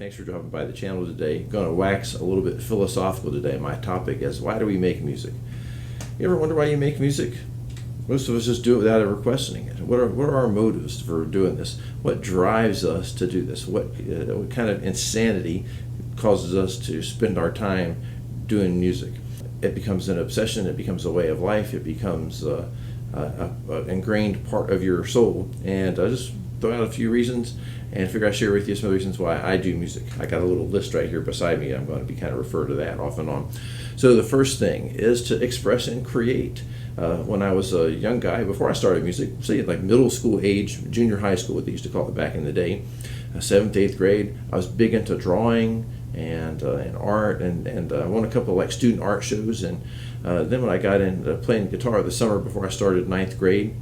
Thanks for dropping by the channel today. I'm going to wax a little bit philosophical today. My topic is, why do we make music? You ever wonder why you make music? Most of us just do it without ever questioning it. What are our motives for doing this? What drives us to do this? What kind of insanity causes us to spend our time doing music? It becomes an obsession. It becomes a way of life. It becomes an ingrained part of your soul. And I just throw out a few reasons and figure I'd share with you some of the reasons why I do music. I got a little list right here beside me. I'm going to be kind of refer to that off and on. So the first thing is to express and create. When I was a young guy, before I started music, say like middle school age, junior high school, what they used to call it back in the day, 7th, 8th grade, I was big into drawing and art, and I won a couple of like student art shows. And then when I got into playing guitar the summer before I started 9th grade,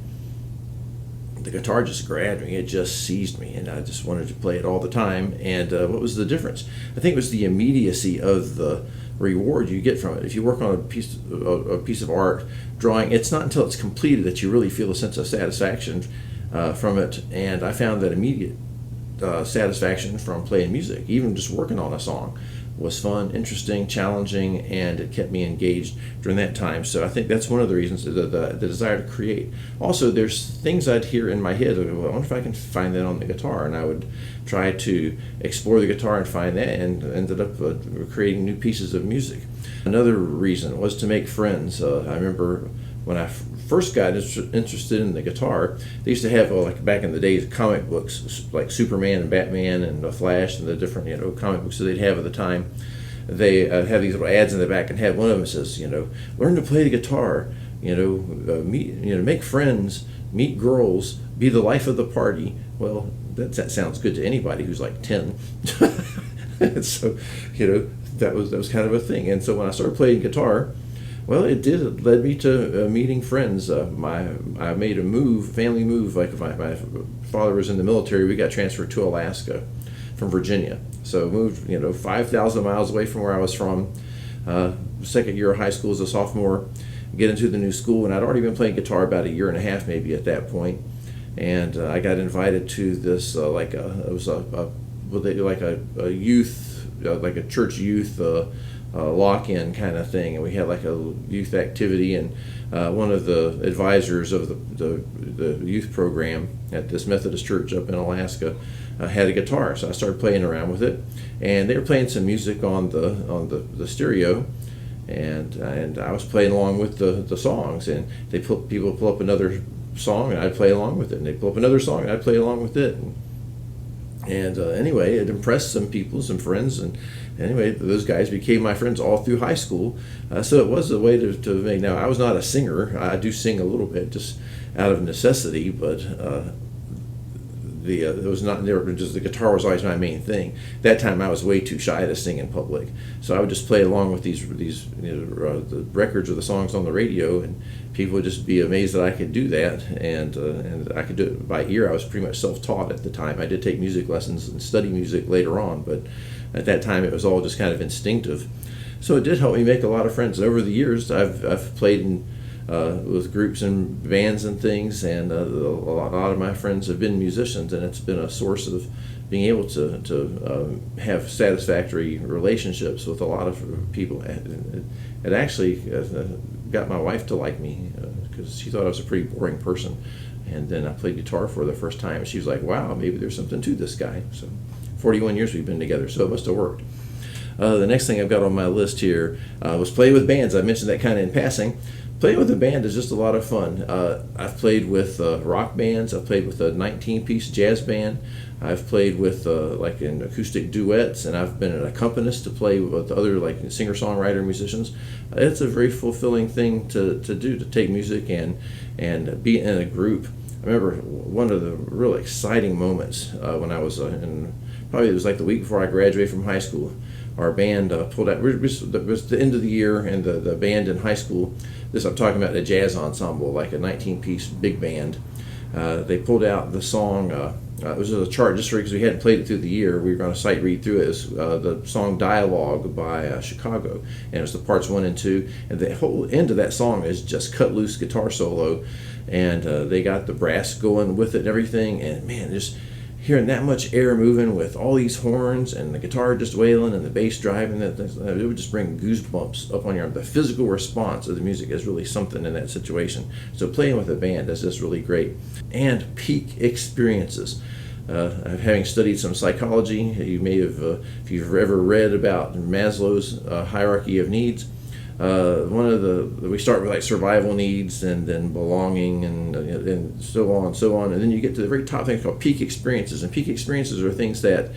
the guitar just grabbed me. It just seized me, and I just wanted to play it all the time. And what was the difference? I think it was the immediacy of the reward you get from it. If you work on a piece of art, drawing, it's not until it's completed that you really feel a sense of satisfaction from it. And I found that immediate satisfaction from playing music, even just working on a song, was fun, interesting, challenging, and it kept me engaged during that time. So I think that's one of the reasons, the desire to create. Also, there's things I'd hear in my head, well, I wonder if I can find that on the guitar, and I would try to explore the guitar and find that, and ended up creating new pieces of music. Another reason was to make friends. I remember when I first got interested in the guitar, they used to have, like back in the days, comic books like Superman and Batman and the Flash and the different comic books that they'd have at the time. They have these little ads in the back, and had one of them says, learn to play the guitar, make friends, meet girls, be the life of the party. Well, that sounds good to anybody who's like 10. And so, that was kind of a thing. And so when I started playing guitar, well, it led me to meeting friends. I made a family move. Like my father was in the military, we got transferred to Alaska from Virginia. So moved, 5,000 miles away from where I was from. Second year of high school as a sophomore, get into the new school, and I'd already been playing guitar about a year and a half maybe at that point. And I got invited to this it was a youth, like a church youth lock-in kind of thing, and we had like a youth activity, and one of the advisors of the youth program at this Methodist church up in Alaska had a guitar, so I started playing around with it, and they were playing some music on the stereo, and I was playing along with the songs, and people pull up another song and I'd play along with it, and they pull up another song and I'd play along with it. And anyway, it impressed some people, some friends, and anyway, those guys became my friends all through high school. So it was a way to make. Now, I was not a singer. I do sing a little bit, just out of necessity, but it was not there. Just the guitar was always my main thing. That time, I was way too shy to sing in public, so I would just play along with these the records or the songs on the radio, and people would just be amazed that I could do that, and I could do it by ear. I was pretty much self-taught at the time. I did take music lessons and study music later on, but at that time it was all just kind of instinctive. So it did help me make a lot of friends. Over the years, I've played in with groups and bands and things, and a lot of my friends have been musicians, and it's been a source of being able to have satisfactory relationships with a lot of people. It actually got my wife to like me because she thought I was a pretty boring person, and then I played guitar for the first time, and she was like, wow, maybe there's something to this guy. So 41 years we've been together, so it must have worked. The next thing I've got on my list here was play with bands. I mentioned that kind of in passing. Playing with a band is just a lot of fun. I've played with rock bands. I've played with a 19-piece jazz band. I've played with like in acoustic duets, and I've been an accompanist to play with other like singer-songwriter musicians. It's a very fulfilling thing to do, to take music and be in a group. I remember one of the real exciting moments when I was probably it was like the week before I graduated from high school. Our band pulled out. It was the end of the year, and the band in high school. This I'm talking about a jazz ensemble, like a 19-piece big band. They pulled out the song. It was a chart just because we hadn't played it through the year. We were going to sight read through it. It was the song "Dialogue" by Chicago, and it was the parts 1 and 2. And the whole end of that song is just cut loose guitar solo, and they got the brass going with it and everything. And man, just hearing that much air moving with all these horns and the guitar just wailing and the bass driving, it would just bring goosebumps up on your arm. The physical response of the music is really something in that situation. So playing with a band is just really great. And peak experiences. Having studied some psychology, you may have, if you've ever read about Maslow's hierarchy of needs, we start with like survival needs and then belonging and so on and so on, and then you get to the very top thing called peak experiences. And peak experiences are things that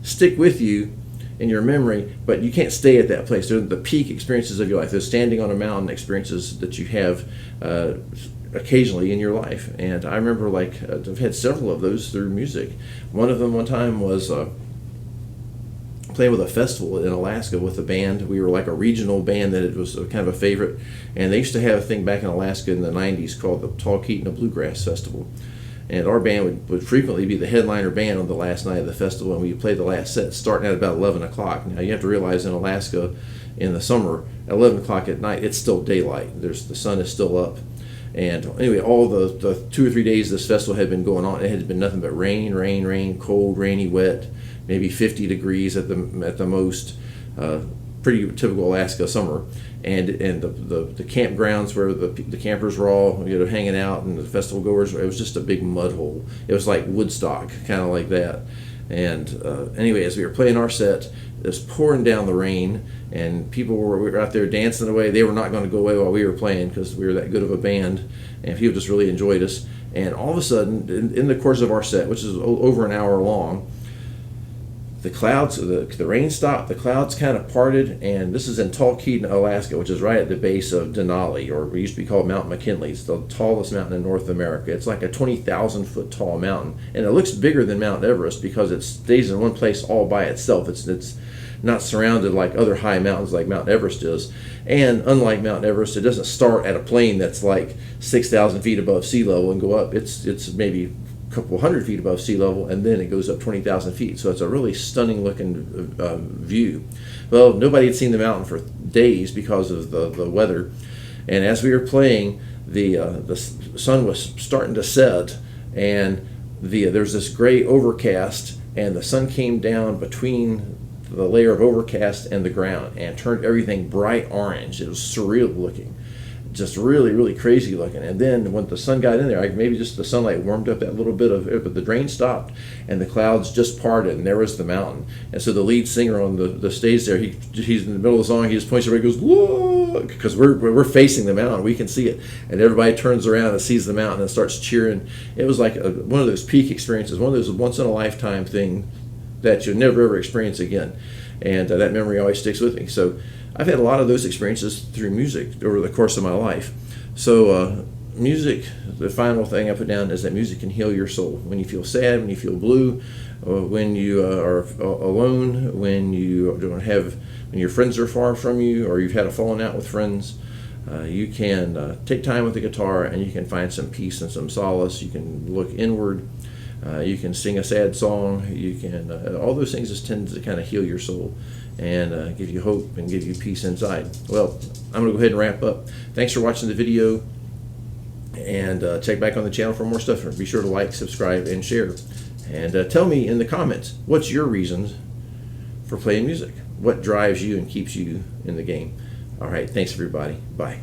stick with you in your memory, but you can't stay at that place. They're the peak experiences of your life. They're standing on a mountain experiences that you have occasionally in your life. And I remember, like, I've had several of those through music. One of them one time was playing with a festival in Alaska with a band. We were like a regional band that it was kind of a favorite, and they used to have a thing back in Alaska in the 90s called the Talkeetna Bluegrass Festival, and our band would frequently be the headliner band on the last night of the festival, and we played the last set starting at about 11 o'clock. Now you have to realize in Alaska in the summer, at 11 o'clock at night, it's still daylight. The sun is still up. And anyway, all the 2 or 3 days this festival had been going on, it had been nothing but rain, cold, rainy, wet, maybe 50 degrees at the most, pretty typical Alaska summer. And the campgrounds where the campers were all hanging out, and the festival goers, it was just a big mud hole. It was like Woodstock, kind of like that. And anyway, as we were playing our set, it was pouring down the rain, and we were out there dancing away. They were not going to go away while we were playing because we were that good of a band, and people just really enjoyed us. And all of a sudden, in the course of our set, which is over an hour long, the clouds, the rain stopped, the clouds kind of parted, and this is in Talkeetna, Alaska, which is right at the base of Denali, or we used to be called Mount McKinley. It's the tallest mountain in North America. It's like a 20,000 foot tall mountain, and it looks bigger than Mount Everest because it stays in one place all by itself. It's not surrounded like other high mountains like Mount Everest is. And unlike Mount Everest, it doesn't start at a plane that's like 6,000 feet above sea level and go up. It's maybe couple hundred feet above sea level, and then it goes up 20,000 feet. So it's a really stunning looking view. Well, nobody had seen the mountain for days because of the weather, and as we were playing, the sun was starting to set, and there's this gray overcast, and the sun came down between the layer of overcast and the ground and turned everything bright orange. It was surreal looking, just really, really crazy looking. And then when the sun got in there, maybe just the sunlight warmed up that little bit of it, but the rain stopped and the clouds just parted, and there was the mountain. And so the lead singer on the stage there, he's in the middle of the song, he just points everybody, goes, "Look!" Because we're facing the mountain, we can see it, and everybody turns around and sees the mountain and starts cheering. It was like one of those peak experiences, one of those once in a lifetime thing that you'll never ever experience again, and that memory always sticks with me. So I've had a lot of those experiences through music over the course of my life. So music, the final thing I put down is that music can heal your soul. When you feel sad, when you feel blue, when you are alone, when your friends are far from you, or you've had a falling out with friends, you can take time with the guitar and you can find some peace and some solace. You can look inward. You can sing a sad song. You can all those things just tend to kind of heal your soul and give you hope and give you peace inside. Well, I'm going to go ahead and wrap up. Thanks for watching the video, and check back on the channel for more stuff. Be sure to like, subscribe, and share. And tell me in the comments, what's your reasons for playing music? What drives you and keeps you in the game? All right, thanks everybody. Bye.